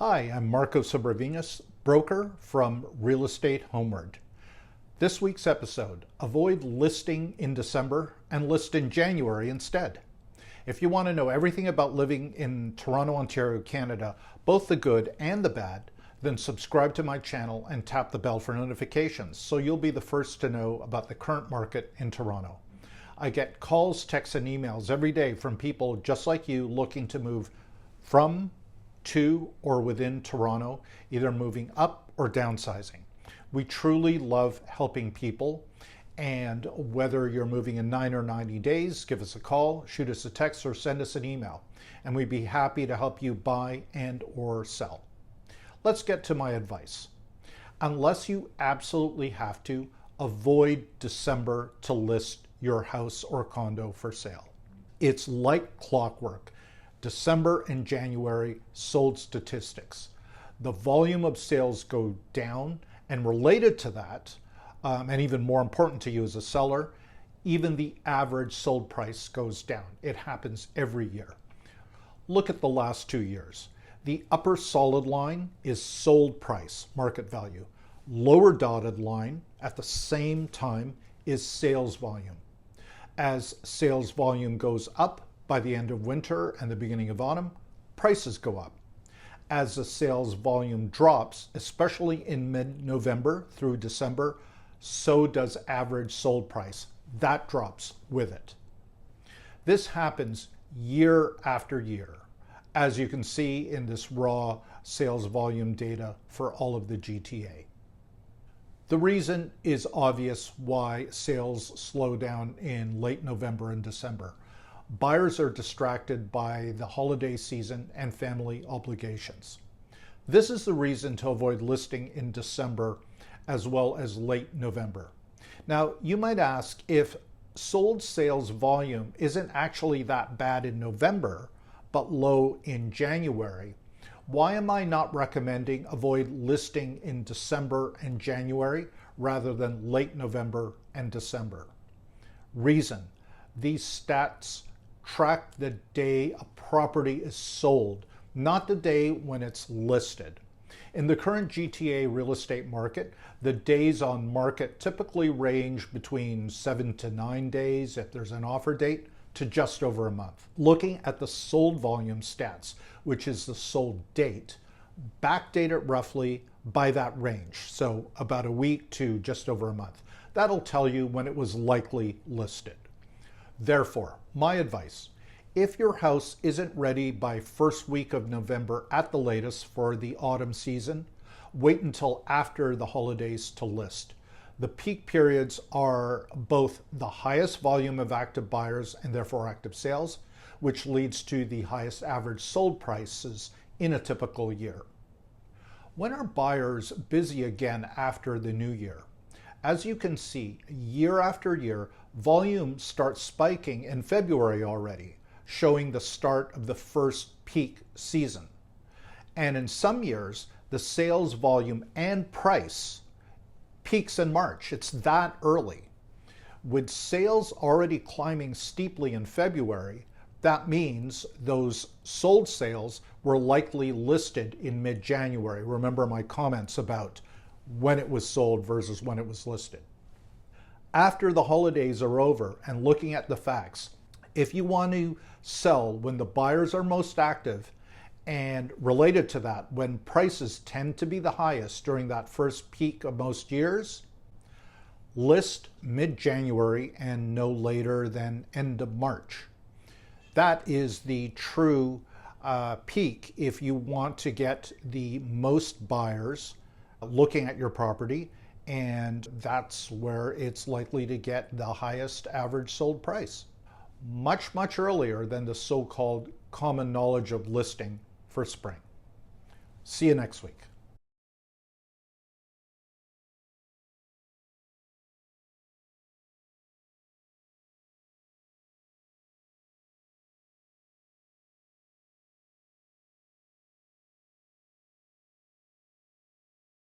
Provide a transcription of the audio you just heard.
Hi, I'm Marco Sobrevinas, broker from Real Estate Homeward. This week's episode, avoid listing in December and list in January instead. If you want to know everything about living in Toronto, Ontario, Canada, both the good and the bad, then subscribe to my channel and tap the bell for notifications so you'll be the first to know about the current market in Toronto. I get calls, texts, and emails every day from people just like you looking to move from, to, or within Toronto, either moving up or downsizing. We truly love helping people, and whether you're moving in 9 or 90 days, give us a call, shoot us a text, or send us an email, and we'd be happy to help you buy and or sell. Let's get to my advice. Unless you absolutely have to, avoid December to list your house or condo for sale. It's like clockwork. December and January sold statistics. The volume of sales go down, and related to that, and even more important to you as a seller, even the average sold price goes down. It happens every year. Look at the last 2 years. The upper solid line is sold price, market value. Lower dotted line at the same time is sales volume. As sales volume goes up, by the end of winter and the beginning of autumn, prices go up. As the sales volume drops, especially in mid-November through December, so does average sold price. That drops with it. This happens year after year, as you can see in this raw sales volume data for all of the GTA. The reason is obvious why sales slow down in late November and December. Buyers are distracted by the holiday season and family obligations. This is the reason to avoid listing in December as well as late November. Now, you might ask, if sold sales volume isn't actually that bad in November, but low in January, why am I not recommending avoid listing in December and January rather than late November and December? Reason: these stats track the day a property is sold, not the day when it's listed. In the current GTA real estate market, the days on market typically range between 7 to 9 days if there's an offer date, to just over a month. Looking at the sold volume stats, which is the sold date, backdate it roughly by that range, so about a week to just over a month. That'll tell you when it was likely listed. Therefore, my advice: if your house isn't ready by first week of November at the latest for the autumn season, wait until after the holidays to list. The peak periods are both the highest volume of active buyers and therefore active sales, which leads to the highest average sold prices in a typical year. When are buyers busy again after the new year? As you can see, year after year, volume starts spiking in February already, showing the start of the first peak season. And in some years, the sales volume and price peaks in March. It's that early. With sales already climbing steeply in February, that means those sold sales were likely listed in mid-January. Remember my comments about when it was sold versus when it was listed. After the holidays are over and looking at the facts, if you want to sell when the buyers are most active, and related to that, when prices tend to be the highest during that first peak of most years, list mid-January and no later than end of March. That is the true peak if you want to get the most buyers looking at your property, and that's where it's likely to get the highest average sold price. Much, much earlier than the so-called common knowledge of listing for spring. See you next week.